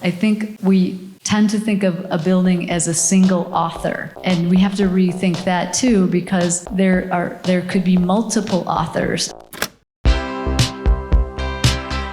I think we tend to think of a building as a single author, and we have to rethink that too, because there could be multiple authors.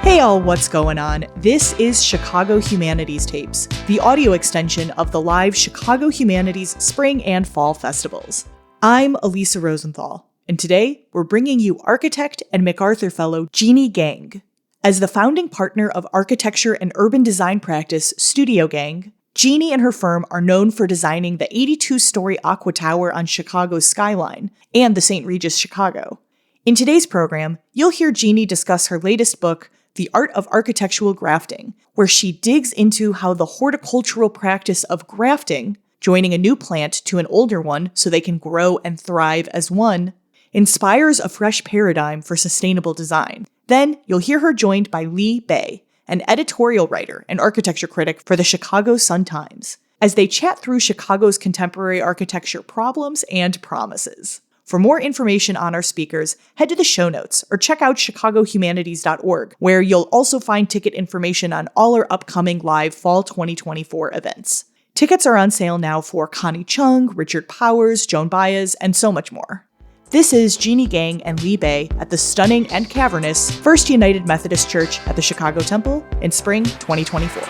Hey all, what's going on? This is Chicago Humanities Tapes, the audio extension of the live Chicago Humanities Spring and Fall Festivals. I'm Elisa Rosenthal, and today we're bringing you architect and MacArthur Fellow Jeanne Gang. As the founding partner of architecture and urban design practice Studio Gang, Jeanne and her firm are known for designing the 82-story Aqua Tower on Chicago's skyline and the St. Regis Chicago. In today's program, you'll hear Jeanne discuss her latest book, The Art of Architectural Grafting, where she digs into how the horticultural practice of grafting, joining a new plant to an older one so they can grow and thrive as one, inspires a fresh paradigm for sustainable design. Then you'll hear her joined by Lee Bey, an editorial writer and architecture critic for the Chicago Sun-Times, as they chat through Chicago's contemporary architecture problems and promises. For more information on our speakers, head to the show notes or check out chicagohumanities.org, where you'll also find ticket information on all our upcoming live Fall 2024 events. Tickets are on sale now for Connie Chung, Richard Powers, Joan Baez, and so much more. This is Jeanne Gang and Lee Bey at the stunning and cavernous First United Methodist Church at the Chicago Temple in spring 2024.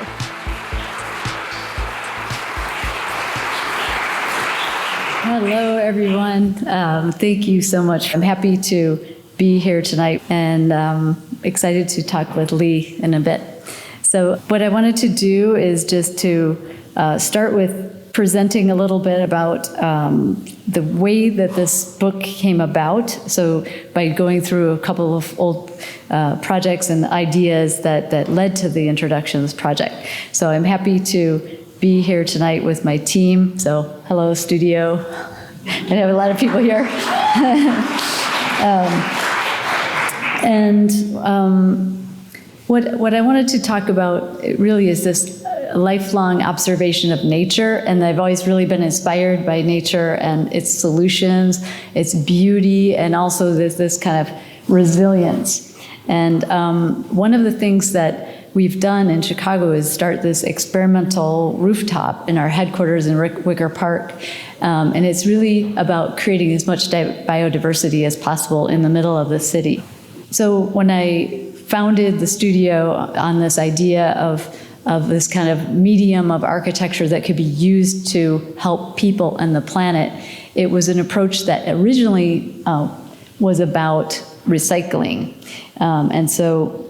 Hello, everyone. Thank you so much. I'm happy to be here tonight and excited to talk with Lee in a bit. So what I wanted to do is just to start with presenting a little bit about the way that this book came about. So by going through a couple of old projects and ideas that led to the introduction of this project. So I'm happy to be here tonight with my team. So hello, studio. I have a lot of people here. What I wanted to talk about really is this lifelong observation of nature, and I've always really been inspired by nature and its solutions, its beauty, and also this kind of resilience. And one of the things that we've done in Chicago is start this experimental rooftop in our headquarters in Wicker Park. And it's really about creating as much biodiversity as possible in the middle of the city. So when I founded the studio on this idea of this kind of medium of architecture that could be used to help people and the planet, it was an approach that originally was about recycling. And so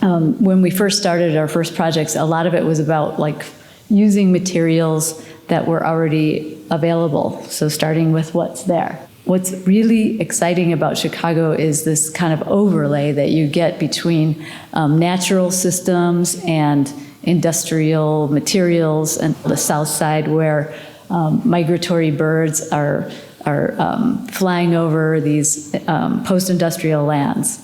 when we first started our first projects, a lot of it was about like using materials that were already available. So starting with what's there. What's really exciting about Chicago is this kind of overlay that you get between natural systems and industrial materials, and the south side where migratory birds are flying over these post-industrial lands.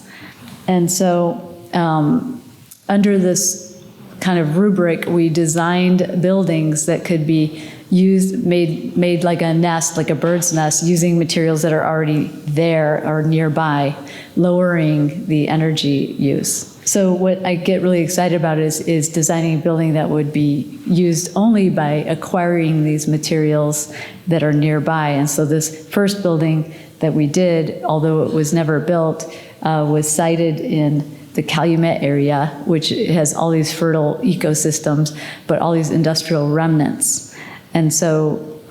And so under this kind of rubric, we designed buildings that could be made like a nest, like a bird's nest, using materials that are already there or nearby, lowering the energy use. So what I get really excited about is designing a building that would be used only by acquiring these materials that are nearby. And so this first building that we did, although it was never built, was sited in the Calumet area, which has all these fertile ecosystems, but all these industrial remnants. And so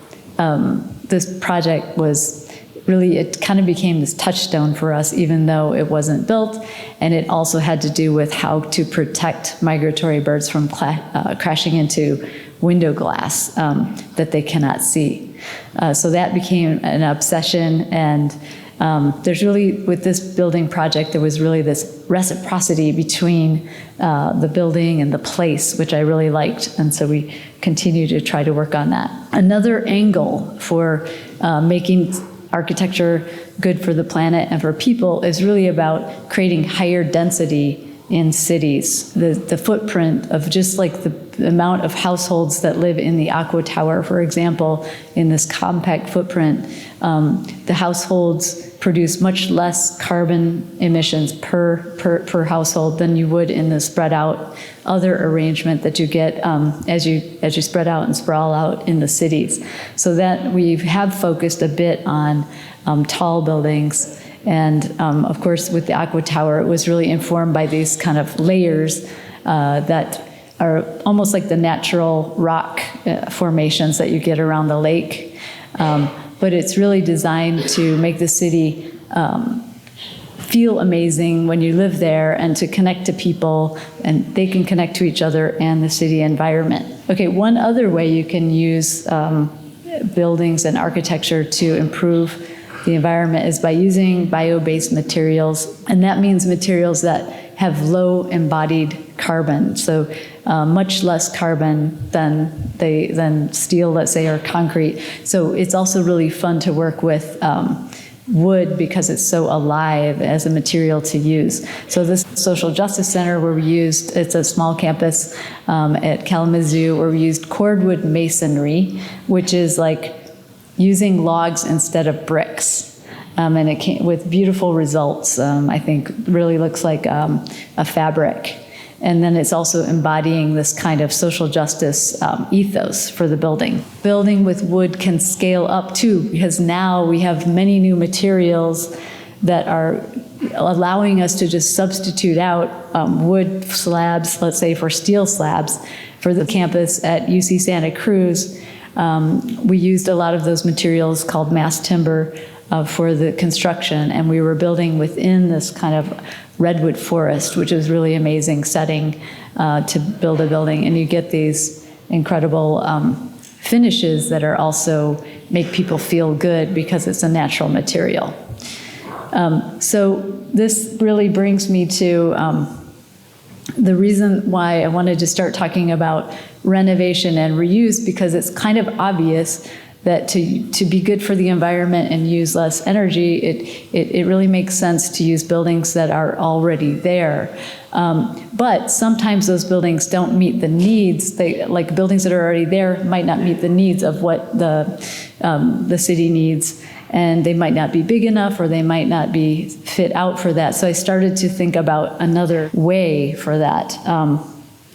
this project was really, it kind of became this touchstone for us, even though it wasn't built. And it also had to do with how to protect migratory birds from crashing into window glass that they cannot see. So that became an obsession. And there's really, with this building project, there was really this reciprocity between the building and the place, which I really liked. And so we continue to try to work on that. Another angle for making architecture good for the planet and for people is really about creating higher density in cities. The footprint of just like the amount of households that live in the Aqua Tower, for example, in this compact footprint, the households produce much less carbon emissions per household than you would in the spread out other arrangement that you get as you spread out and sprawl out in the cities. So that we have focused a bit on tall buildings. And of course, with the Aqua Tower, it was really informed by these kind of layers that are almost like the natural rock formations that you get around the lake. But it's really designed to make the city feel amazing when you live there and to connect to people, and they can connect to each other and the city environment. Okay, one other way you can use buildings and architecture to improve the environment is by using bio-based materials, and that means materials that have low embodied carbon, so much less carbon than steel, let's say, or concrete. So it's also really fun to work with wood because it's so alive as a material to use. So this social justice center where it's a small campus at Kalamazoo, where we used cordwood masonry, which is like using logs instead of bricks. And it came with beautiful results. I think really looks like a fabric. And then it's also embodying this kind of social justice ethos for the building. Building with wood can scale up too, because now we have many new materials that are allowing us to just substitute out wood slabs, let's say, for steel slabs. For the campus at UC Santa Cruz, we used a lot of those materials called mass timber for the construction, and we were building within this kind of redwood forest, which is really amazing setting to build a building. And you get these incredible finishes that are also make people feel good because it's a natural material. So this really brings me to the reason why I wanted to start talking about renovation and reuse, because it's kind of obvious that to be good for the environment and use less energy, it really makes sense to use buildings that are already there. But sometimes those buildings don't meet the needs. Like buildings that are already there might not meet the needs of what the city needs, and they might not be big enough, or they might not be fit out for that. So I started to think about another way for that.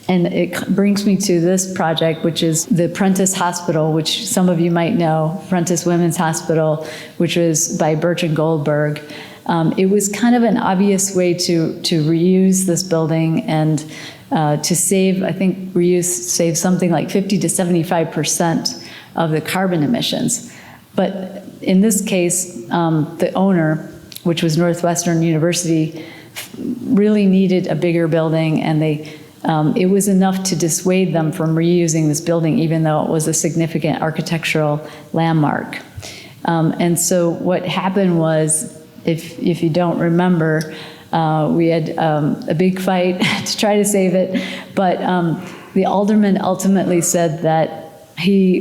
And it brings me to this project, which is the Prentice Hospital, which some of you might know, Prentice Women's Hospital, which was by Birch and Goldberg. It was kind of an obvious way to reuse this building and to save, I think save something like 50 to 75% of the carbon emissions. But in this case, the owner, which was Northwestern University, really needed a bigger building, and it was enough to dissuade them from reusing this building, even though it was a significant architectural landmark. And so what happened was, if you don't remember, we had a big fight to try to save it, but the alderman ultimately said that he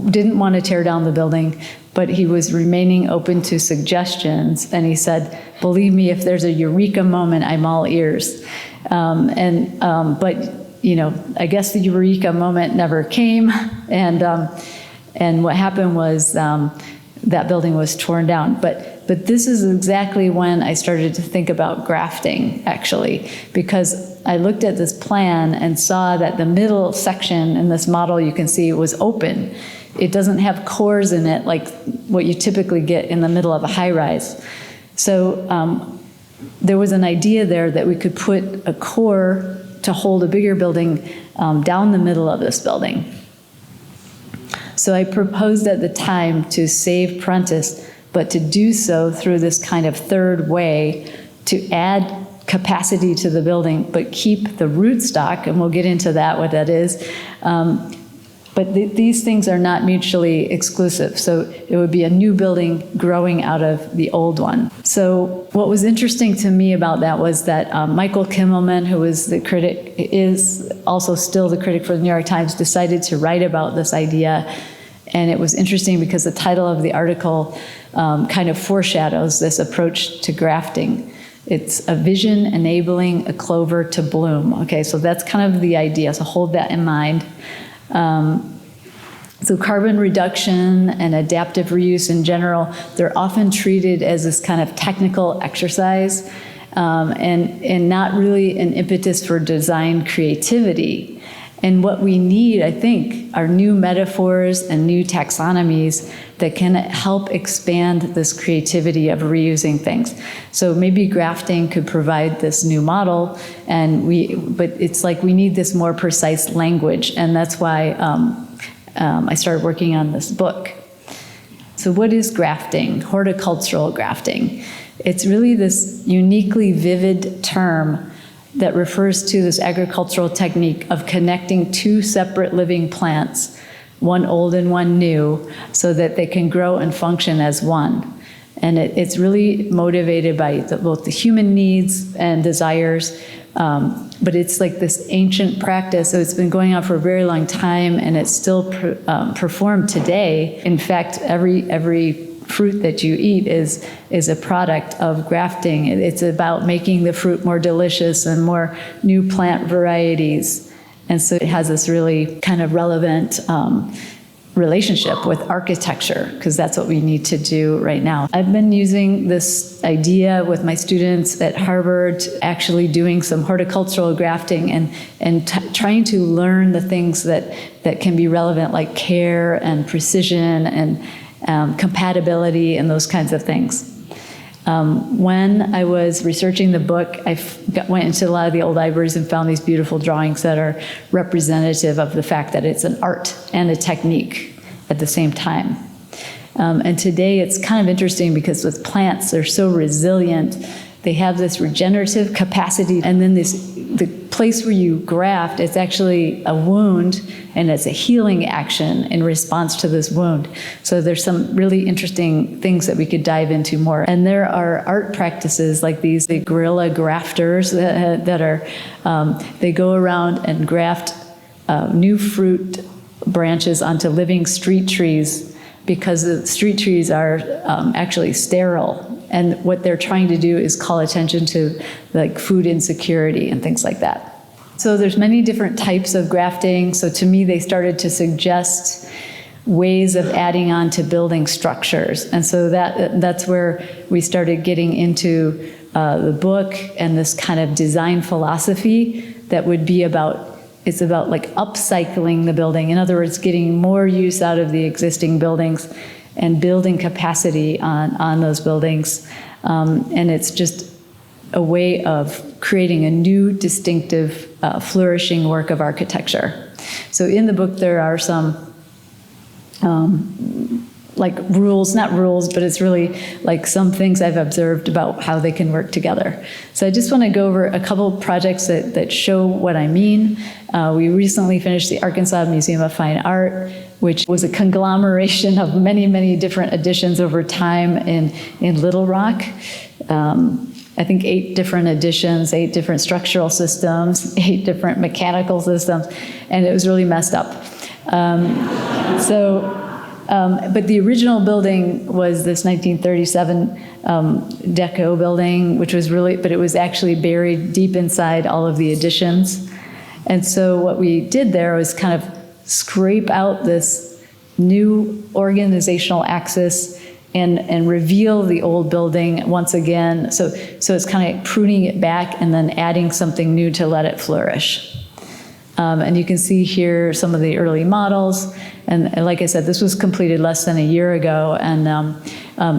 didn't want to tear down the building, but he was remaining open to suggestions, and he said, "Believe me, if there's a eureka moment, I'm all ears." But I guess the eureka moment never came, and what happened was that building was torn down. But this is exactly when I started to think about grafting, actually, because I looked at this plan and saw that the middle section in this model, you can see, was open. It doesn't have cores in it like what you typically get in the middle of a high-rise. So there was an idea there that we could put a core to hold a bigger building down the middle of this building. So I proposed at the time to save Prentice, but to do so through this kind of third way to add capacity to the building, but keep the rootstock, and we'll get into that, what that is. But these things are not mutually exclusive. So it would be a new building growing out of the old one. So what was interesting to me about that was that Michael Kimmelman, who was the critic, is also still the critic for the New York Times, decided to write about this idea. And it was interesting because the title of the article kind of foreshadows this approach to grafting. It's a vision enabling a clover to bloom. Okay, so that's kind of the idea, so hold that in mind. So carbon reduction and adaptive reuse in general, they're often treated as this kind of technical exercise and not really an impetus for design creativity. And what we need, I think, are new metaphors and new taxonomies that can help expand this creativity of reusing things. So maybe grafting could provide this new model, but it's like we need this more precise language, and that's why I started working on this book. So what is grafting? Horticultural grafting. It's really this uniquely vivid term that refers to this agricultural technique of connecting two separate living plants, one old and one new, so that they can grow and function as one. And it's really motivated by both the human needs and desires, but it's like this ancient practice, so it's been going on for a very long time, and it's still performed today. In fact, every fruit that you eat is a product of grafting. It's about making the fruit more delicious and more new plant varieties. And so it has this really kind of relevant relationship with architecture, because that's what we need to do right now. I've been using this idea with my students at Harvard, actually doing some horticultural grafting and trying to learn the things that can be relevant, like care and precision and compatibility and those kinds of things. When I was researching the book, I went into a lot of the old libraries and found these beautiful drawings that are representative of the fact that it's an art and a technique at the same time. And today it's kind of interesting because with plants, they're so resilient. They have this regenerative capacity, and then the place where you graft, it's actually a wound, and it's a healing action in response to this wound. So there's some really interesting things that we could dive into more. And there are art practices like these, the guerrilla grafters that are, they go around and graft new fruit branches onto living street trees, because the street trees are actually sterile. And what they're trying to do is call attention to like food insecurity and things like that. So there's many different types of grafting. So to me, they started to suggest ways of adding on to building structures. And so that's where we started getting into the book and this kind of design philosophy that would be it's about like upcycling the building. In other words, getting more use out of the existing buildings and building capacity on those buildings. And it's just a way of creating a new, distinctive, flourishing work of architecture. So in the book, there are some like rules, not rules, but it's really like some things I've observed about how they can work together. So I just want to go over a couple projects that show what I mean. We recently finished the Arkansas Museum of Fine Art, which was a conglomeration of many, many different additions over time in Little Rock. I think 8 different additions, 8 different structural systems, 8 different mechanical systems, and it was really messed up. But the original building was this 1937 Deco building, which was but it was actually buried deep inside all of the additions. And so what we did there was kind of scrape out this new organizational axis and reveal the old building once again. So it's kind of pruning it back and then adding something new to let it flourish. And you can see here some of the early models. And like I said, this was completed less than a year ago, and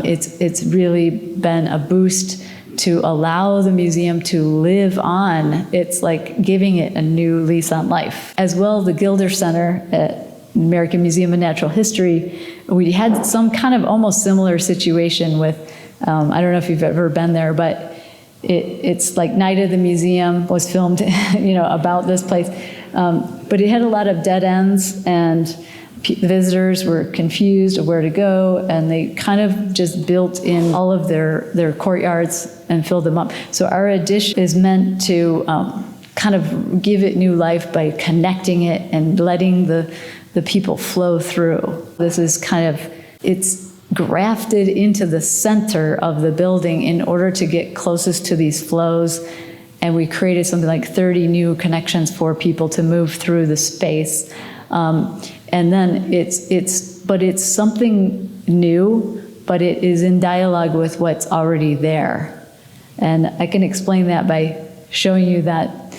it's really been a boost to allow the museum to live on. It's like giving it a new lease on life. As well, the Gilder Center at American Museum of Natural History, we had some kind of almost similar situation with, I don't know if you've ever been there, but it's like Night of the Museum was filmed, about this place. But it had a lot of dead ends, and the visitors were confused of where to go, and they kind of just built in all of their courtyards and filled them up. So our addition is meant to kind of give it new life by connecting it and letting the people flow through. This is kind of, it's grafted into the center of the building in order to get closest to these flows. And we created something like 30 new connections for people to move through the space. And then it's something new, but it is in dialogue with what's already there. And I can explain that by showing you that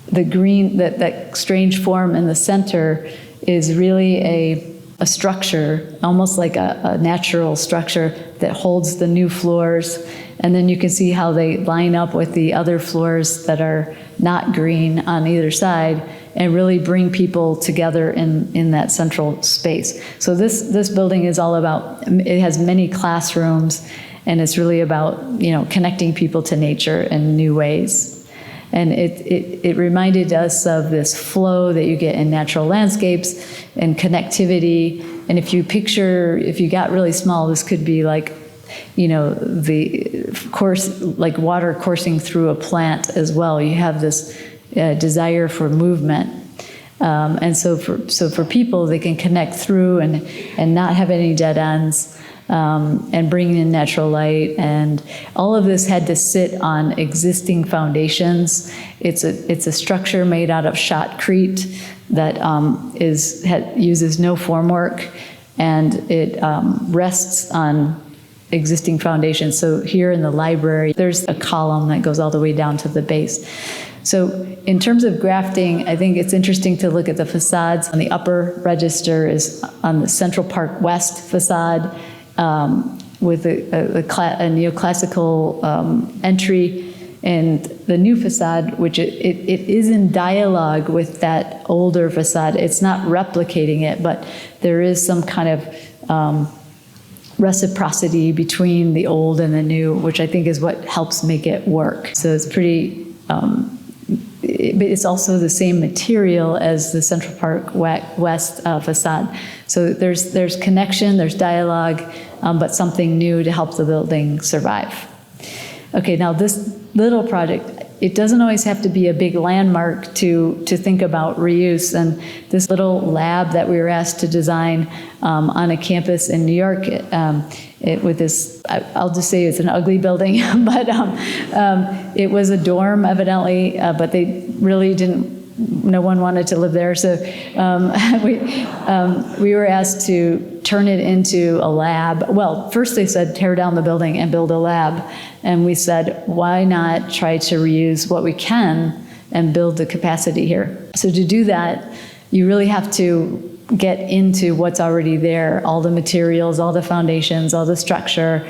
the green, that strange form in the center is really a structure, almost like a natural structure that holds the new floors. And then you can see how they line up with the other floors that are not green on either side and really bring people together in that central space. So this building is all about, it has many classrooms, and it's really about, connecting people to nature in new ways. And it reminded us of this flow that you get in natural landscapes and connectivity. And if you got really small, this could be like, the course, like water coursing through a plant as well. You have this desire for movement. And so for people, they can connect through and not have any dead ends. And bring in natural light, and all of this had to sit on existing foundations. It's a structure made out of shotcrete that uses no formwork, and it rests on existing foundations. So here in the library, there's a column that goes all the way down to the base. So in terms of grafting, I think it's interesting to look at the facades. On the upper register is on the Central Park West facade, with a neoclassical entry, and the new facade, which it is in dialogue with that older facade. It's not replicating it, but there is some kind of reciprocity between the old and the new, which I think is what helps make it work. So it's pretty, but it's also the same material as the Central Park West facade. So there's connection, there's dialogue, but something new to help the building survive. Okay, now this little project, it doesn't always have to be a big landmark to think about reuse. And this little lab that we were asked to design on a campus in New York, with this, I'll just say it's an ugly building, but it was a dorm evidently, but they really no one wanted to live there. So we were asked to turn it into a lab. Well, first they said tear down the building and build a lab. And we said, why not try to reuse what we can and build the capacity here? So to do that, you really have to get into what's already there, all the materials, all the foundations, all the structure.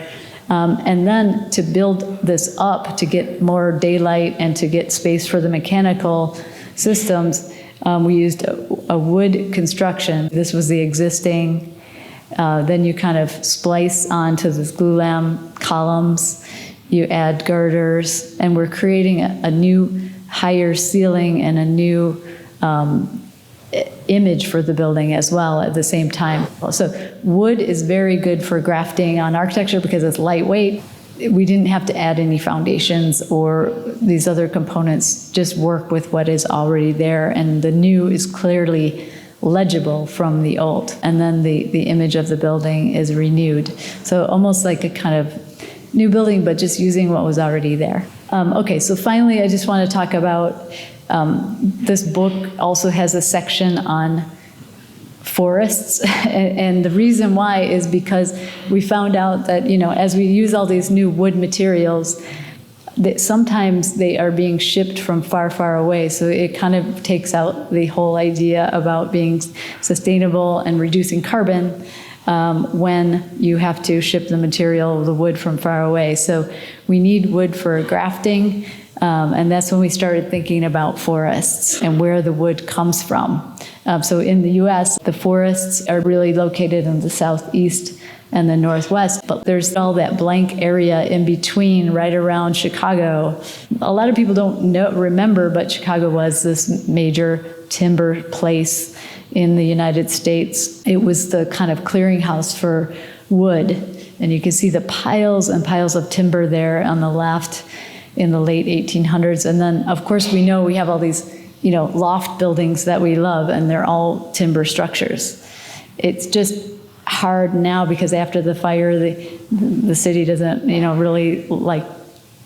And then to build this up, to get more daylight and to get space for the mechanical systems, we used a wood construction. This was the existing. Then you kind of splice onto the glulam columns. You add girders, and we're creating a new higher ceiling and a new image for the building as well at the same time. So wood is very good for grafting on architecture because it's lightweight. We didn't have to add any foundations or these other components, just work with what is already there, and the new is clearly legible from the old. And then the image of the building is renewed. So almost like a kind of new building, but just using what was already there. Okay, so finally, I just want to talk about this book also has a section on forests, and the reason why is because we found out that, as we use all these new wood materials, that sometimes they are being shipped from far, far away. So it kind of takes out the whole idea about being sustainable and reducing carbon when you have to ship the material, the wood, from far away. So we need wood for grafting, and that's when we started thinking about forests and where the wood comes from. So in the US, the forests are really located in the southeast and the northwest, but there's all that blank area in between, right around Chicago. A lot of people don't remember, but Chicago was this major timber place in the United States. It was the kind of clearinghouse for wood, and you can see the piles and piles of timber there on the left in the late 1800s. And then, of course, we know we have all these, loft buildings that we love, and they're all timber structures. It's just hard now because after the fire, the city doesn't, really like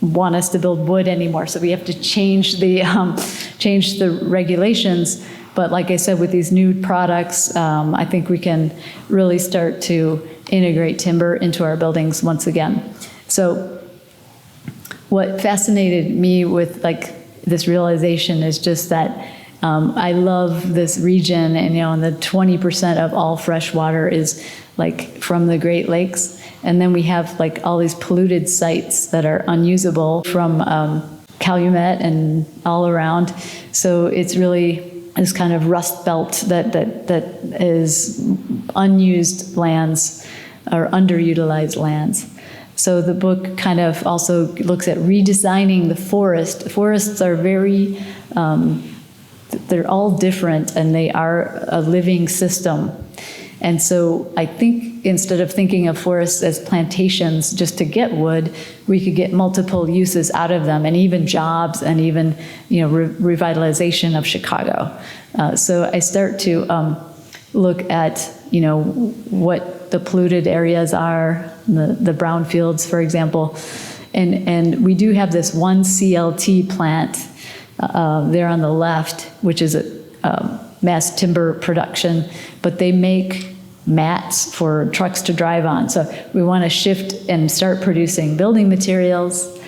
want us to build wood anymore. So we have to change the regulations. But like I said, with these new products, I think we can really start to integrate timber into our buildings once again. So what fascinated me with this realization is just that I love this region, and the 20% of all fresh water is from the Great Lakes, and then we have all these polluted sites that are unusable from Calumet and all around. So it's really this kind of rust belt that is unused lands or underutilized lands. So the book kind of also looks at redesigning the forest. Forests are very they're all different, and they are a living system. And so I think instead of thinking of forests as plantations just to get wood, we could get multiple uses out of them, and even jobs, and even revitalization of Chicago. So I start to look at what the polluted areas are, the brownfields, for example, and we do have this one CLT plant there on the left, which is a mass timber production, but they make mats for trucks to drive on. So we want to shift and start producing building materials,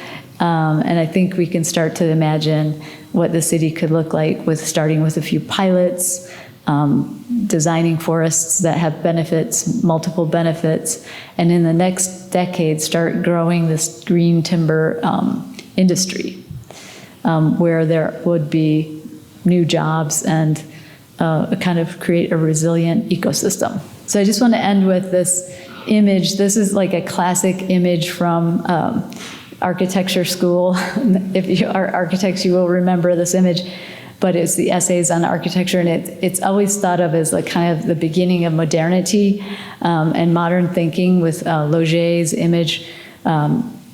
and I think we can start to imagine what the city could look like starting with a few pilots, designing forests that have benefits, multiple benefits, and in the next decade start growing this green timber industry, where there would be new jobs and kind of create a resilient ecosystem. So I just want to end with this image. This is like a classic image from architecture school. If you are architects, you will remember this image. But it's the essays on architecture, and it's always thought of as kind of the beginning of modernity and modern thinking, with Lauger's image,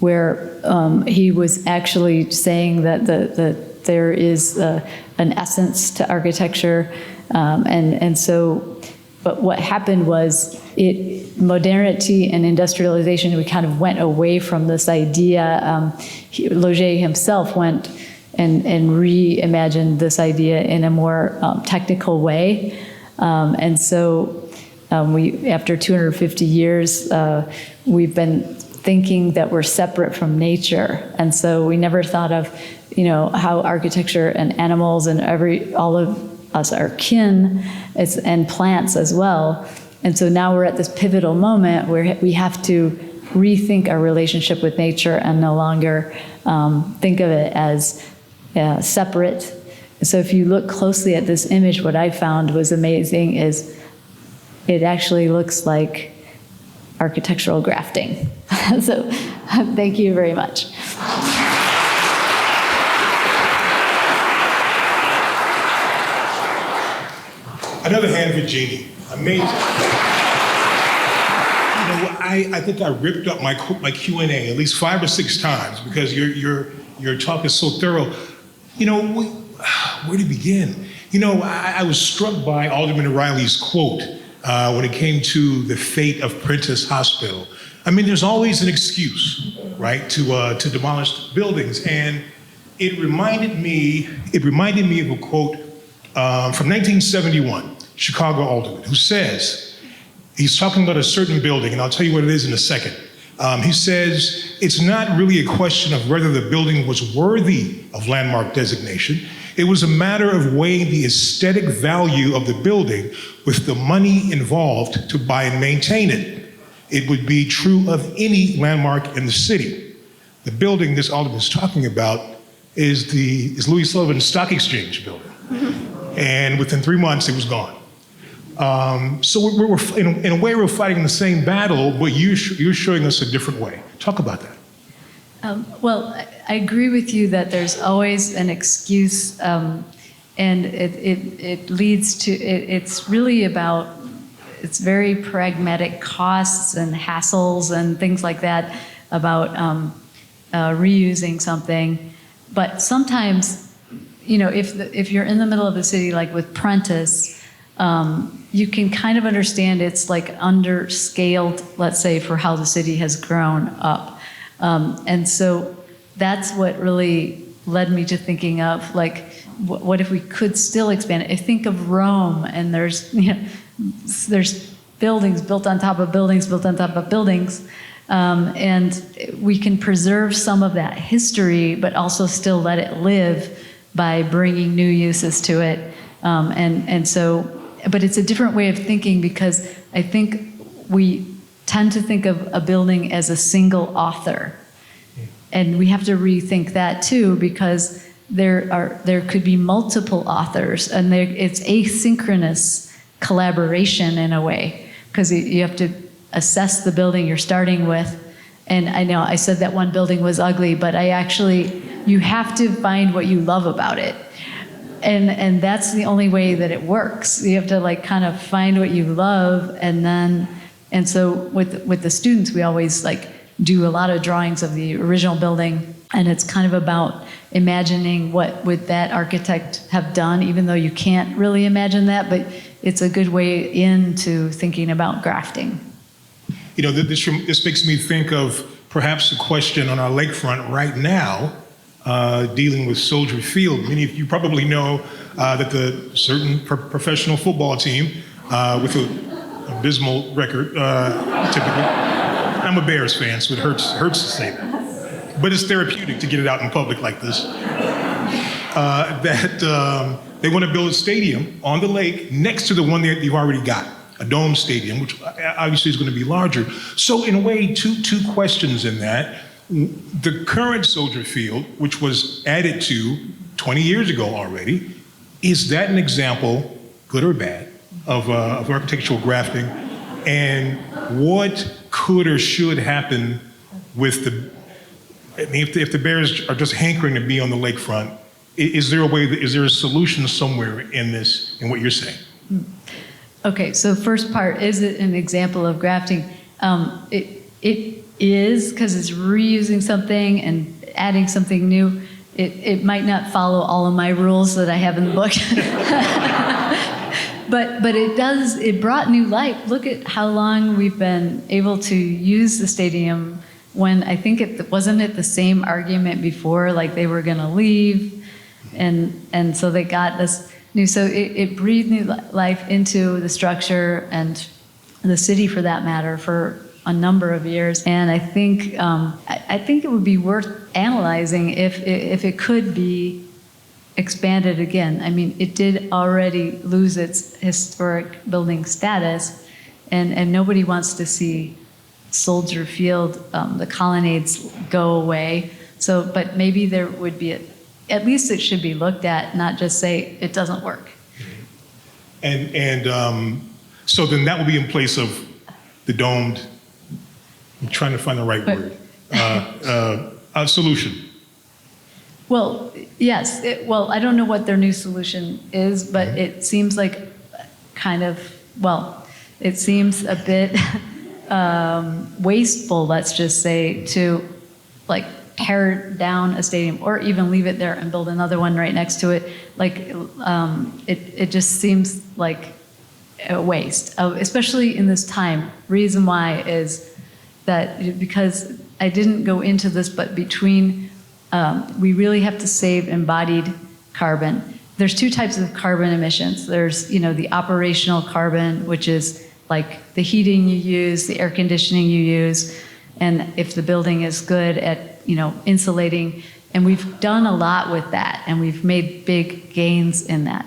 where he was actually saying that there is an essence to architecture, and so. But what happened was modernity and industrialization, we kind of went away from this idea. Lauger himself went and reimagined this idea in a more technical way. And so we, after 250 years, we've been thinking that we're separate from nature. And so we never thought of, how architecture and animals and all of us are kin, and plants as well. And so now we're at this pivotal moment where we have to rethink our relationship with nature and no longer think of it as separate. So if you look closely at this image, what I found was amazing is it actually looks like architectural grafting. So thank you very much. Another hand for Jeannie. Amazing. I think I ripped up my Q&A at least 5 or 6 times because your talk is so thorough. Where to begin? I was struck by Alderman Riley's quote when it came to the fate of Prentice Hospital. I mean, there's always an excuse, right, to demolish buildings, and it reminded me of a quote from 1971. Chicago alderman, who says, he's talking about a certain building, and I'll tell you what it is in a second. He says, it's not really a question of whether the building was worthy of landmark designation. It was a matter of weighing the aesthetic value of the building with the money involved to buy and maintain it. It would be true of any landmark in the city. The building this alderman is talking about is Louis Sullivan's Stock Exchange building. And within 3 months, it was gone. So we're in a way, we're fighting the same battle, but you're showing us a different way. Talk about that. Well, I agree with you that there's always an excuse, and it leads to, it's really about, it's very pragmatic costs and hassles and things like that about reusing something. But sometimes, if you're in the middle of the city, like with Prentice, you can kind of understand it's like underscaled, let's say, for how the city has grown up. And so that's what really led me to thinking of, like, what if we could still expand it? I think of Rome, and there's buildings built on top of buildings, built on top of buildings. And we can preserve some of that history, but also still let it live by bringing new uses to it. But it's a different way of thinking, because I think we tend to think of a building as a single author. And we have to rethink that too, because there could be multiple authors, and it's asynchronous collaboration in a way, because you have to assess the building you're starting with. And I know I said that one building was ugly, but you have to find what you love about it. And that's the only way that it works. You have to like kind of find what you love, and so with the students, we always like do a lot of drawings of the original building, and it's kind of about imagining what would that architect have done, even though you can't really imagine that, but it's a good way into thinking about grafting. You know, this makes me think of perhaps a question on our lakefront right now, dealing with Soldier Field. Many of you probably know that the certain professional football team with an abysmal record, typically. I'm a Bears fan, so it hurts to say that. But it's therapeutic to get it out in public like this. They want to build a stadium on the lake next to the one that you've already got, a dome stadium, which obviously is going to be larger. So in a way, two questions in that. The current Soldier Field, which was added to 20 years ago already, is that an example, good or bad, of architectural grafting? And what could or should happen with if the Bears are just hankering to be on the lakefront, is there a solution somewhere in what you're saying? Okay, so first part, is it an example of grafting? It is, because it's reusing something and adding something new. It might not follow all of my rules that I have in the book. But it brought new life. Look at how long we've been able to use the stadium, when I think wasn't it the same argument before, like they were gonna leave, and so they got this new, so it breathed new life into the structure and the city for that matter for a number of years. And I think it would be worth analyzing if it could be expanded again. I mean, it did already lose its historic building status, and nobody wants to see Soldier Field, the colonnades, go away. So, but maybe there would be at least it should be looked at, not just say it doesn't work. And so then that would be in place of the domed. I'm trying to find the right word. A solution. Well, yes. I don't know what their new solution is, but it seems like it seems a bit wasteful, let's just say, to like tear down a stadium or even leave it there and build another one right next to it. Like it just seems like a waste, especially in this time. Reason why is that because I didn't go into this, but between we really have to save embodied carbon. There's two types of carbon emissions. There's, the operational carbon, which is like the heating you use, the air conditioning you use, and if the building is good at, insulating. And we've done a lot with that, and we've made big gains in that.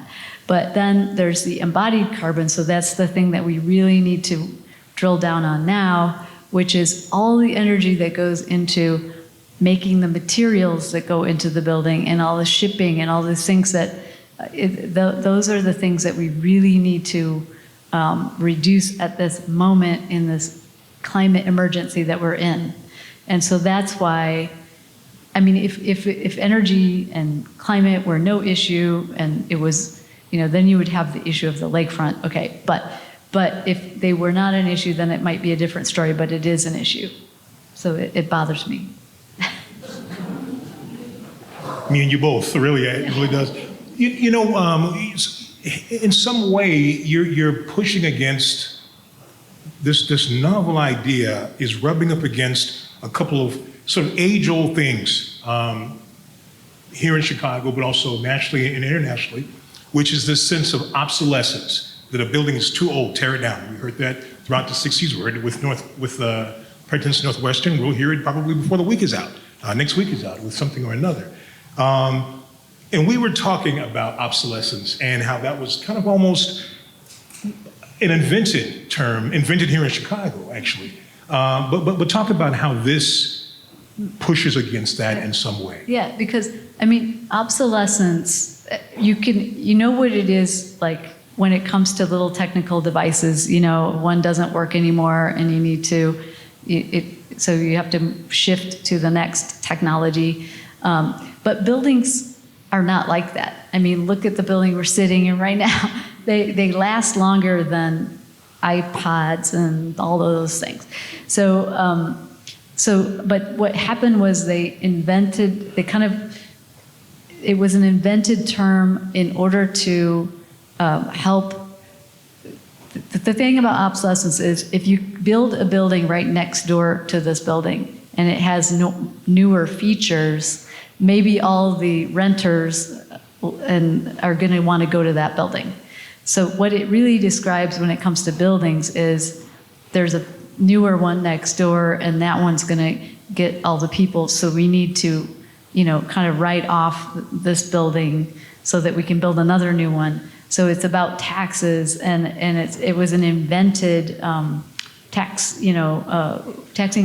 But then there's the embodied carbon, so that's the thing that we really need to drill down on now, which is all the energy that goes into making the materials that go into the building and all the shipping and all the things that, those are the things that we really need to reduce at this moment in this climate emergency that we're in. And so that's why, I mean, if energy and climate were no issue and it was, then you would have the issue of the lakefront, okay, but if they were not an issue, then it might be a different story, but it is an issue. So it bothers me. Me and you both, really, it really does. in some way, you're pushing against this novel idea is rubbing up against a couple of sort of age-old things here in Chicago, but also nationally and internationally, which is this sense of obsolescence, that a building is too old, tear it down. We heard that throughout the 60s. We heard it with President's Northwestern. We'll hear it probably before the week is out. Next week is out with something or another. And we were talking about obsolescence and how that was kind of almost an invented term, invented here in Chicago, actually. But talk about how this pushes against that in some way. Yeah, because, I mean, obsolescence, you know what it is like when it comes to little technical devices, you know, one doesn't work anymore and you need to, so you have to shift to the next technology. But buildings are not like that. I mean, look at the building we're sitting in right now. They last longer than iPods and all of those things. But what happened was it was an invented term in order to help. The thing about obsolescence is if you build a building right next door to this building and it has newer features, maybe all the renters are going to want to go to that building. So what it really describes when it comes to buildings is there's a newer one next door and that one's going to get all the people. So we need to, you know, kind of write off this building so that we can build another new one. So it's about taxes and it was an invented taxing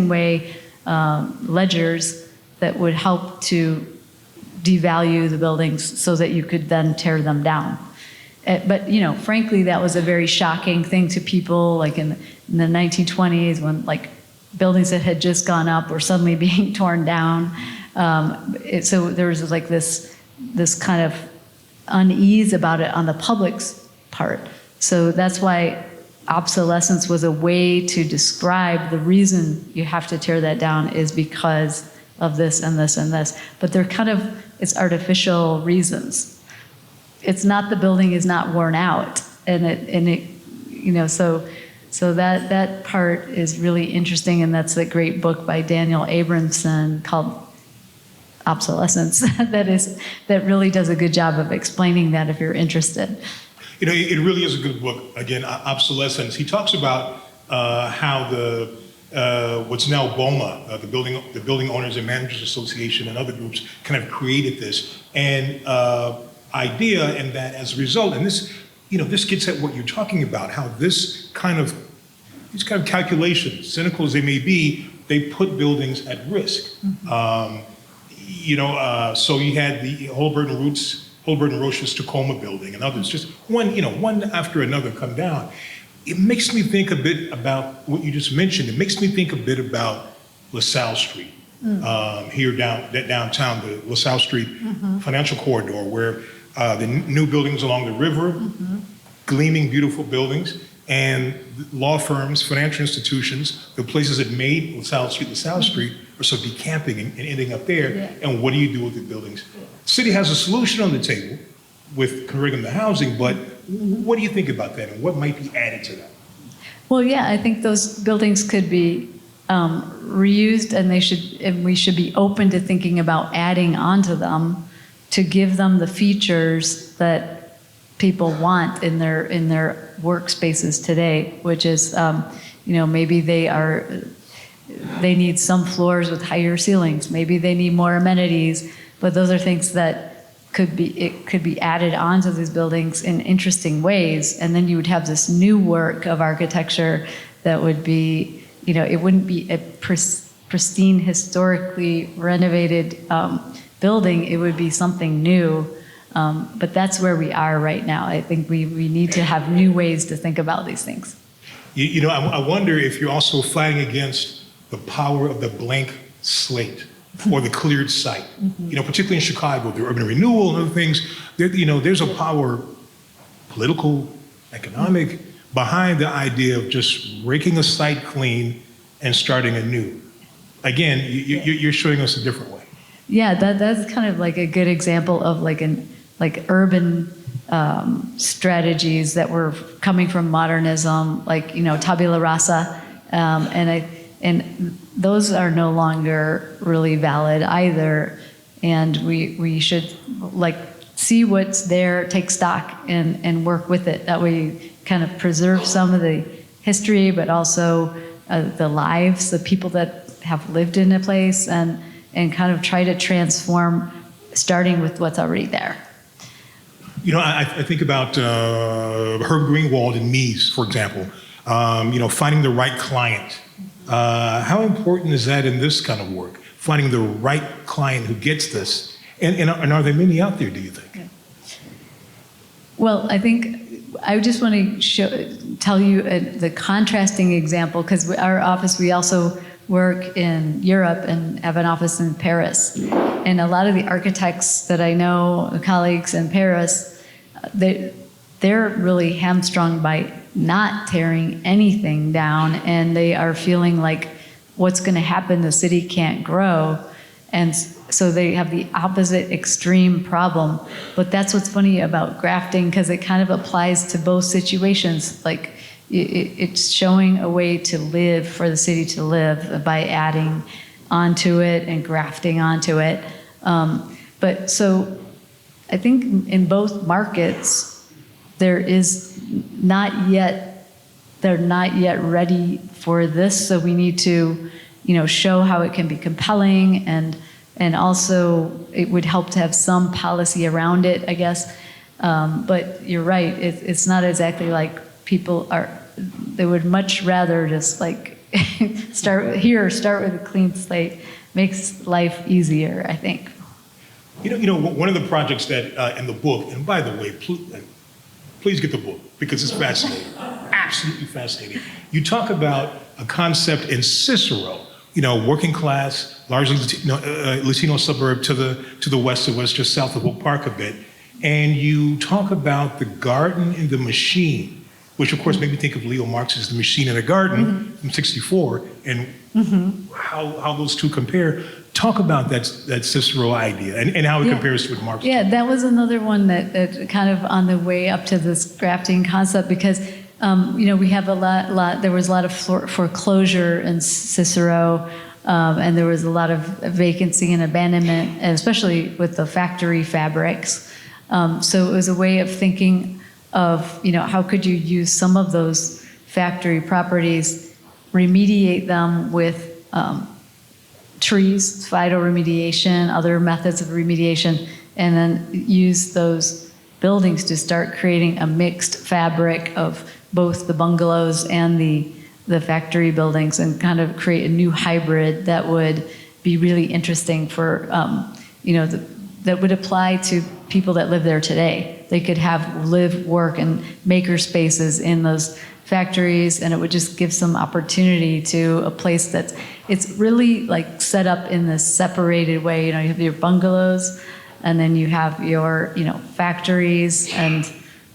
way, ledgers that would help to devalue the buildings so that you could then tear them down. But, you know, frankly, that was a very shocking thing to people, like in the 1920s when, like, buildings that had just gone up were suddenly being torn down. So there was, like, this kind of unease about it on the public's part. So that's why obsolescence was a way to describe the reason you have to tear that down is because of this and this and this. But they're kind of, it's artificial reasons. It's not the building is not worn out, and it you know, so that part is really interesting, and that's a great book by Daniel Abramson called Obsolescence that really does a good job of explaining that if you're interested. You know, it really is a good book. Again, Obsolescence. He talks about how what's now BOMA, the Building Owners and Managers Association, and other groups kind of created this idea, and that as a result, and this, you know, this gets at what you're talking about, how these kind of calculations, cynical as they may be, they put buildings at risk. Mm-hmm. So you had the Holberg and Roche's Tacoma building and others, just one after another come down. It makes me think a bit about what you just mentioned. It makes me think a bit about LaSalle Street, here downtown, the LaSalle Street financial corridor, where the new buildings along the river, gleaming, beautiful buildings, and law firms, financial institutions, the places that made LaSalle Street are so decamping and ending up there. Yeah. And what do you do with the buildings? The city has a solution on the table with converting them to housing, but what do you think about that, and what might be added to that? Well, yeah, I think those buildings could be reused, and we should be open to thinking about adding onto them to give them the features that people want in their workspaces today, which is, maybe they need some floors with higher ceilings, maybe they need more amenities, but those are things that could be added onto these buildings in interesting ways, and then you would have this new work of architecture that would be, it wouldn't be a pristine, historically renovated building, it would be something new. But that's where we are right now. I think we need to have new ways to think about these things. I wonder if you're also fighting against the power of the blank slate or the cleared site. Particularly in Chicago, the urban renewal and other things, there's a power, political, economic, behind the idea of just raking a site clean and starting anew. Again, you're showing us a different way. Yeah, that's kind of like a good example of urban strategies that were coming from modernism, like tabula rasa, and those are no longer really valid either. And we should see what's there, take stock, and work with it. That way, you kind of preserve some of the history, but also the lives, the people that have lived in a place, and kind of try to transform, starting with what's already there. I think about Herb Greenwald and Mies, for example. Finding the right client. How important is that in this kind of work? Finding the right client who gets this. And are there many out there, do you think? Yeah. Well, I think I just want to tell you the contrasting example, because our office, we also work in Europe and have an office in Paris. And a lot of the architects that I know, colleagues in Paris, they're really hamstrung by not tearing anything down, and they are feeling like what's going to happen, the city can't grow. And so they have the opposite extreme problem. But that's what's funny about grafting, because it kind of applies to both situations. Like it's showing a way to live, for the city to live, by adding onto it and grafting onto it. But so I think in both markets, they're not yet ready for this. So we need to, show how it can be compelling, and also it would help to have some policy around it, I guess. But you're right, it's not exactly like they would much rather just start with a clean slate. Makes life easier, I think. One of the projects that in the book, and by the way, please get the book because it's fascinating, absolutely fascinating. You talk about a concept in Cicero, working class, largely Latino suburb to the west of us, just south of Oak Park a bit, and you talk about the garden and the machine, which of course made me think of Leo Marx's The Machine and the Garden from '64, and how those two compare. Talk about that Cicero idea and how it compares to what Marx. Yeah, that was another one that kind of on the way up to this grafting concept, because we have there was a lot of foreclosure in Cicero, and there was a lot of vacancy and abandonment, especially with the factory fabrics. So it was a way of thinking of, how could you use some of those factory properties, remediate them with trees, phytoremediation, other methods of remediation, and then use those buildings to start creating a mixed fabric of both the bungalows and the factory buildings, and kind of create a new hybrid that would be really interesting for, that would apply to people that live there today. They could live, work, and maker spaces in those factories, and it would just give some opportunity to a place it's really set up in this separated way. You have your bungalows, and then you have your, factories, and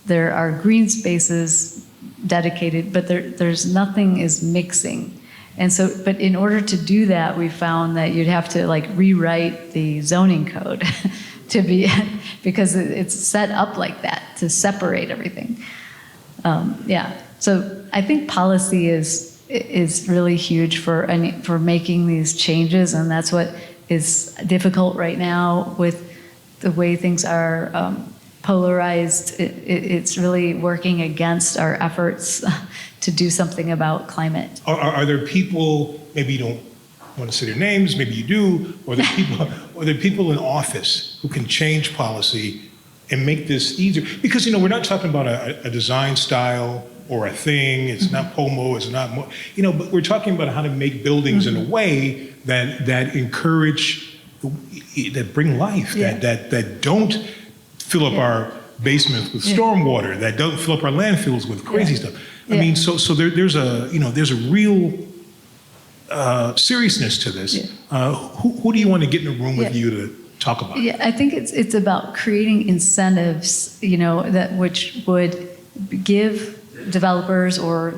there are green spaces dedicated, but there's nothing is mixing. And so, but in order to do that, we found that you'd have to rewrite the zoning code because it's set up like that to separate everything. So I think policy is really huge for making these changes, and that's what is difficult right now with the way things are polarized. It's really working against our efforts to do something about climate. Are there people, maybe you don't want to say their names, maybe you do, or there people in office who can change policy and make this easier? Because we're not talking about a design style or a thing. It's not POMO. It's not but we're talking about how to make buildings in a way that encourage, that bring life, that don't fill up our basements with stormwater, that don't fill up our landfills with crazy stuff. I mean, so there's a real seriousness to this. Who do you want to get in a room with you to talk about it? Yeah, I think it's about creating incentives, that which would give developers or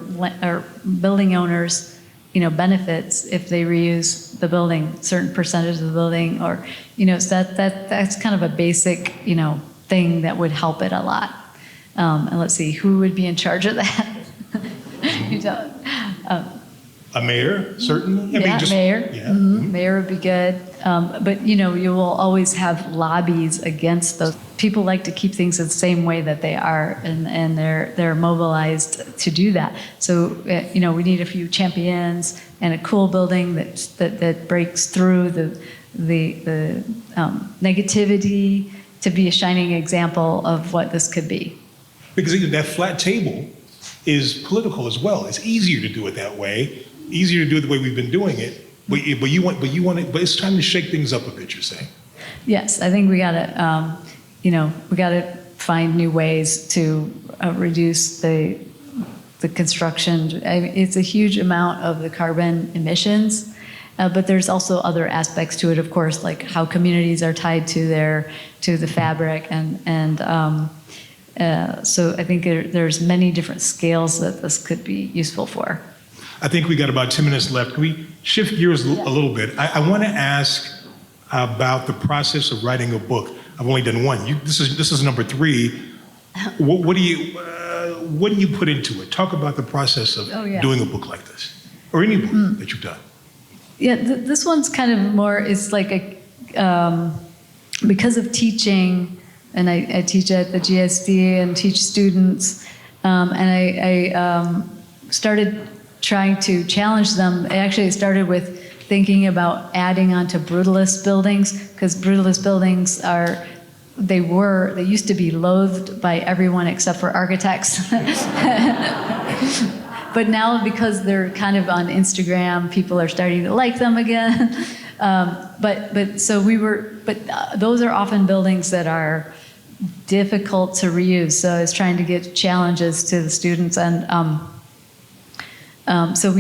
building owners, benefits if they reuse the building, certain percentage of the building, or so that's kind of a basic, thing that would help it a lot. And let's see, who would be in charge of that? You don't. A mayor, certainly. Mayor. Yeah. Mayor would be good. But you will always have lobbies against those. People like to keep things the same way that they are, and they're mobilized to do that. So we need a few champions and a cool building that breaks through the negativity to be a shining example of what this could be. Because that flat table is political as well. It's easier to do it that way, easier to do it the way we've been doing it. But it's time to shake things up a bit, you're saying. Yes, I think we gotta, we gotta find new ways to reduce the construction. It's a huge amount of the carbon emissions, but there's also other aspects to it, of course, like how communities are tied to the fabric, and so I think there's many different scales that this could be useful for. I think we got about 10 minutes left. Can we shift gears a little bit? I want to ask about the process of writing a book. I've only done one. This is number 3. What do you put into it? Talk about the process of doing a book like this, or any book that you've done. Yeah, this one's kind of more. It's like because of teaching, and I teach at the GSD and teach students, and I started trying to challenge them. Actually, it started with thinking about adding on to brutalist buildings, because brutalist buildings they used to be loathed by everyone except for architects. But now, because they're kind of on Instagram, people are starting to like them again. But those are often buildings that are difficult to reuse. So I was trying to get challenges to the students, and so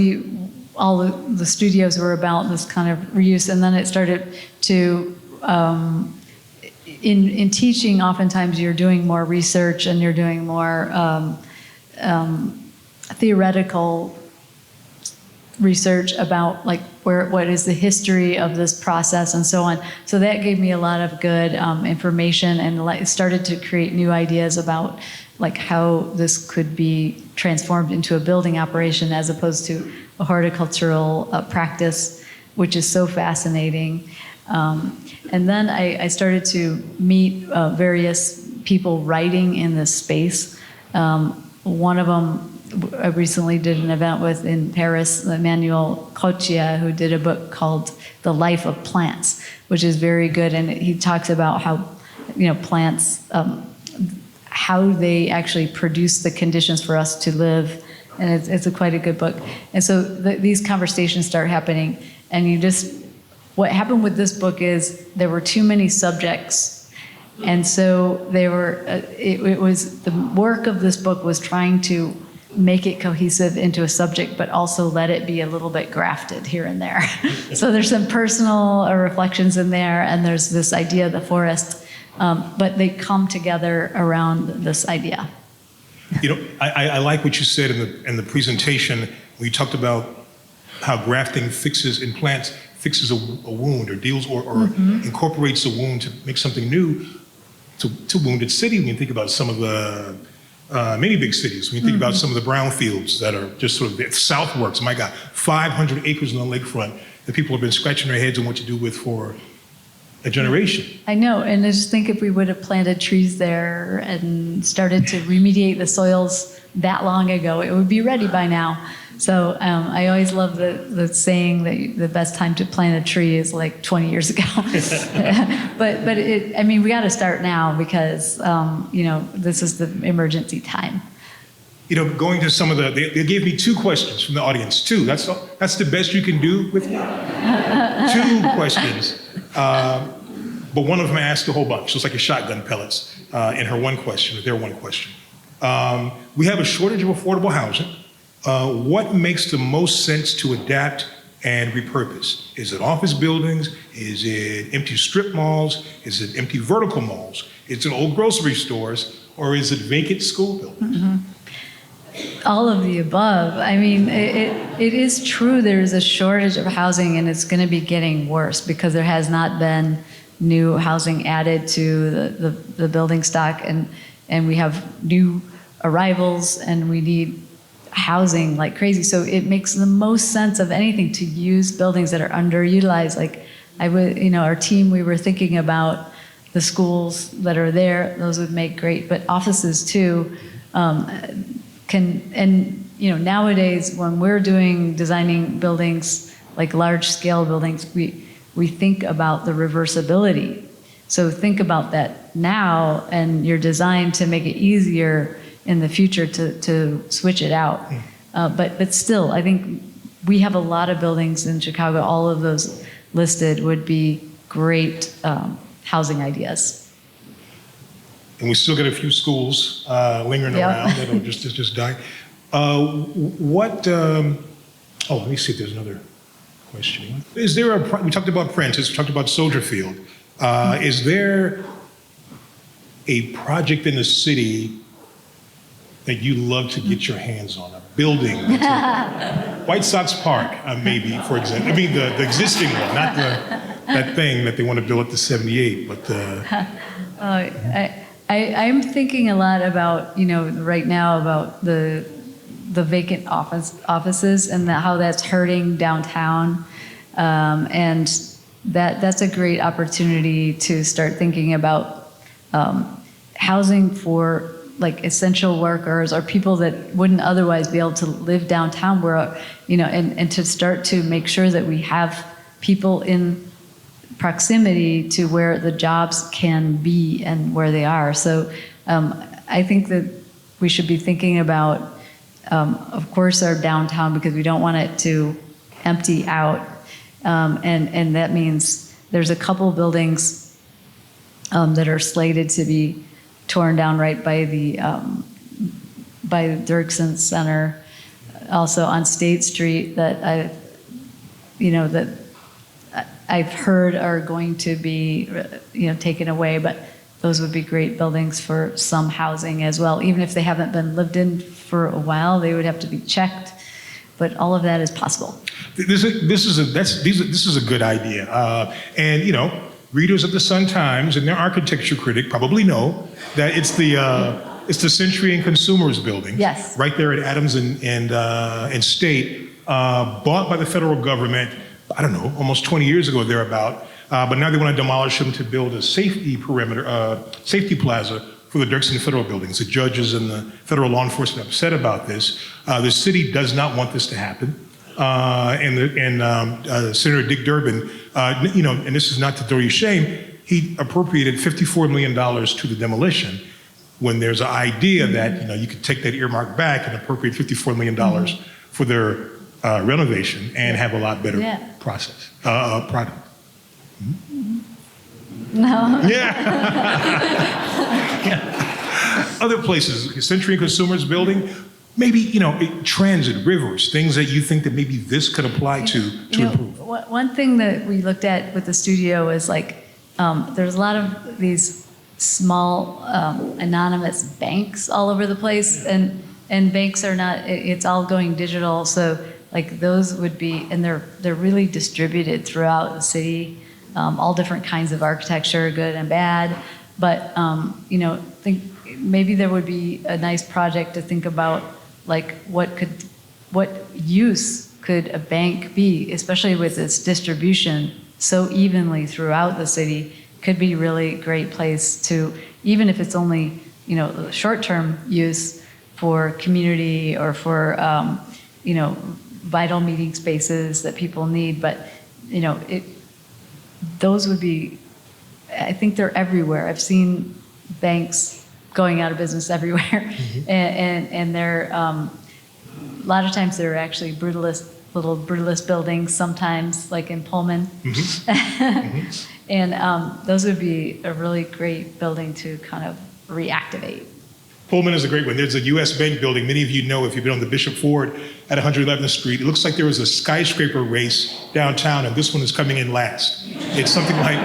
all the studios were about this kind of reuse, and then it started to, in teaching, oftentimes you're doing more research and you're doing more theoretical research about what is the history of this process and so on. So that gave me a lot of good information, and started to create new ideas about how this could be transformed into a building operation as opposed to a horticultural practice, which is so fascinating. And then I started to meet various people writing in this space. One of them I recently did an event with in Paris, Emmanuel Cochia, who did a book called The Life of Plants, which is very good. And he talks about how, plants, how they actually produce the conditions for us to live. And it's quite a good book. And so these conversations start happening. And what happened with this book is there were too many subjects. And so it was, the work of this book was trying to make it cohesive into a subject, but also let it be a little bit grafted here and there. So there's some personal reflections in there, and there's this idea of the forest, but they come together around this idea. I like what you said in the presentation when you talked about how grafting fixes a wound, or deals or incorporates a wound to make something new to Wounded City. When you think about some of the many big cities, when you think about some of the brownfields that are just sort of the Southworks, my God, 500 acres on the lakefront that people have been scratching their heads on what to do with for a generation. I know, and I just think if we would have planted trees there and started to remediate the soils that long ago, it would be ready by now. So I always love the saying that the best time to plant a tree is 20 years ago. but we got to start now, because this is the emergency time. Going to some of they gave me 2 questions from the audience. 2. That's the best you can do with me. 2 questions. But one of them asked a whole bunch. So it's like a shotgun pellets in her one question, or their one question. We have a shortage of affordable housing. What makes the most sense to adapt and repurpose? Is it office buildings? Is it empty strip malls? Is it empty vertical malls? Is it old grocery stores? Or is it vacant school buildings? All of the above. It is true there is a shortage of housing, and it's going to be getting worse because there has not been new housing added to the building stock. and we have new arrivals, and we need housing like crazy. So it makes the most sense of anything to use buildings that are underutilized. Like our team, we were thinking about the schools that are there; those would make great, but offices too nowadays when we're designing buildings, like large scale buildings, we think about the reversibility. So think about that now, and you're designed to make it easier in the future to switch it out. But still, I think we have a lot of buildings in Chicago. All of those listed would be great housing ideas. And we still got a few schools lingering around that'll just die. Let me see if there's another question. Is there we talked about Prentice, we talked about Soldier Field. Is there a project in the city that you love to get your hands on? A building? White Sox Park, maybe, for example. I mean, the existing one, not that thing that they want to build at the 78, but I'm thinking a lot about, right now about the vacant offices and how that's hurting downtown. And that's a great opportunity to start thinking about housing for like essential workers or people that wouldn't otherwise be able to live downtown and to start to make sure that we have people in proximity to where the jobs can be and where they are. So I think that we should be thinking about, of course, our downtown, because we don't want it to empty out. And that means there's a couple buildings that are slated to be torn down right by the Dirksen Center, also on State Street that I've heard are going to be taken away, but those would be great buildings for some housing as well. Even if they haven't been lived in for a while, they would have to be checked, but all of that is possible. This is a good idea, and readers of the Sun-Times and their architecture critic probably know that it's the Century and Consumers building, yes, right there at Adams and State, bought by the federal government, I don't know, almost 20 years ago thereabout. But now they want to demolish them to build a safety plaza for the Dirksen Federal buildings. The judges and the federal law enforcement are upset about this. The city does not want this to happen. And Senator Dick Durbin, and this is not to throw you shame, he appropriated $54 million to the demolition when there's an idea that you could take that earmark back and appropriate $54 million for their renovation and have a lot better product. No. Yeah. Other places, Century and Consumers building, maybe, transit, rivers, things that you think that maybe this could apply to improve. One thing that we looked at with the studio is there's a lot of these small anonymous banks all over the place, and banks are not, it's all going digital, so those would be, and they're really distributed throughout the city, all different kinds of architecture, good and bad, but think maybe there would be a nice project to think about, what use could a bank be, especially with its distribution so evenly throughout the city. Could be really great place to, even if it's only short-term use for community or for vital meeting spaces that people need, but those would be, I think they're everywhere. I've seen banks going out of business everywhere, and they're a lot of times they're actually little brutalist buildings. Sometimes, like in Pullman, and those would be a really great building to kind of reactivate. Pullman is a great one. There's a U.S. Bank building. Many of you know if you've been on the Bishop Ford at 111th Street. It looks like there was a skyscraper race downtown, and this one is coming in last. It's something like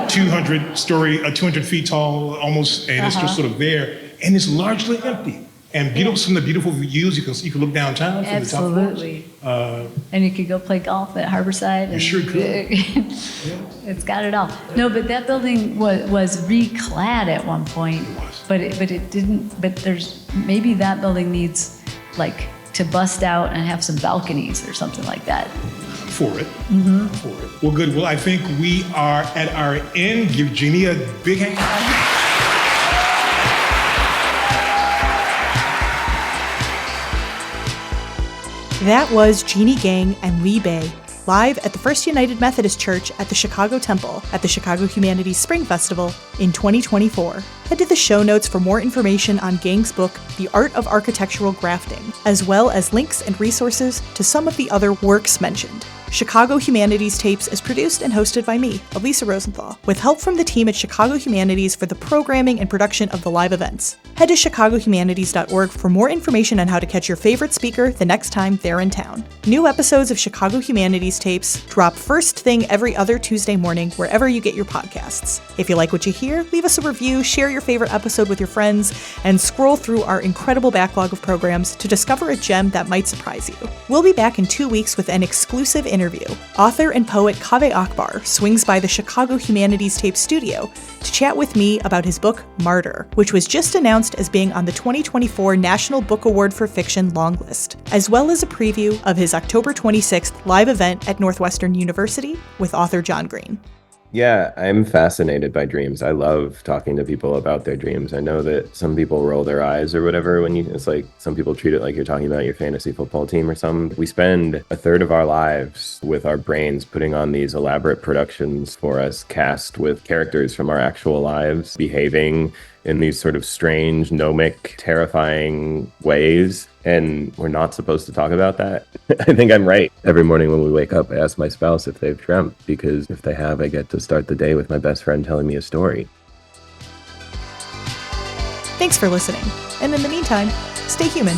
200 feet tall almost, and it's just sort of there, and it's largely empty. And some of the beautiful views, you can look downtown from Absolutely. the top floors. And you could go play golf at Harborside. You sure could. It's got it all. No, but that building was reclad at one point. It was. But it didn't, but maybe that building needs like to bust out and have some balconies or something like that. For it. For it. Well, good. Well, I think we are at our end. Give Jeannie a big hand. That was Jeanne Gang and Lee Bey, live at the First United Methodist Church at the Chicago Temple at the Chicago Humanities Spring Festival in 2024. Head to the show notes for more information on Gang's book, The Art of Architectural Grafting, as well as links and resources to some of the other works mentioned. Chicago Humanities Tapes is produced and hosted by me, Elisa Rosenthal, with help from the team at Chicago Humanities for the programming and production of the live events. Head to chicagohumanities.org for more information on how to catch your favorite speaker the next time they're in town. New episodes of Chicago Humanities Tapes drop first thing every other Tuesday morning wherever you get your podcasts. If you like what you hear, leave us a review, share your favorite episode with your friends, and scroll through our incredible backlog of programs to discover a gem that might surprise you. We'll be back in 2 weeks with an exclusive interview. Author and poet Kaveh Akbar swings by the Chicago Humanities Tape studio to chat with me about his book, Martyr, which was just announced as being on the 2024 National Book Award for Fiction longlist, as well as a preview of his October 26th live event at Northwestern University with author John Green. Yeah, I'm fascinated by dreams. I love talking to people about their dreams. I know that some people roll their eyes or whatever it's like some people treat it like you're talking about your fantasy football team or something. We spend a third of our lives with our brains putting on these elaborate productions for us, cast with characters from our actual lives, behaving in these sort of strange, gnomic, terrifying ways. And we're not supposed to talk about that. I think I'm right. Every morning when we wake up, I ask my spouse if they've dreamt, because if they have, I get to start the day with my best friend telling me a story. Thanks for listening. And in the meantime, stay human.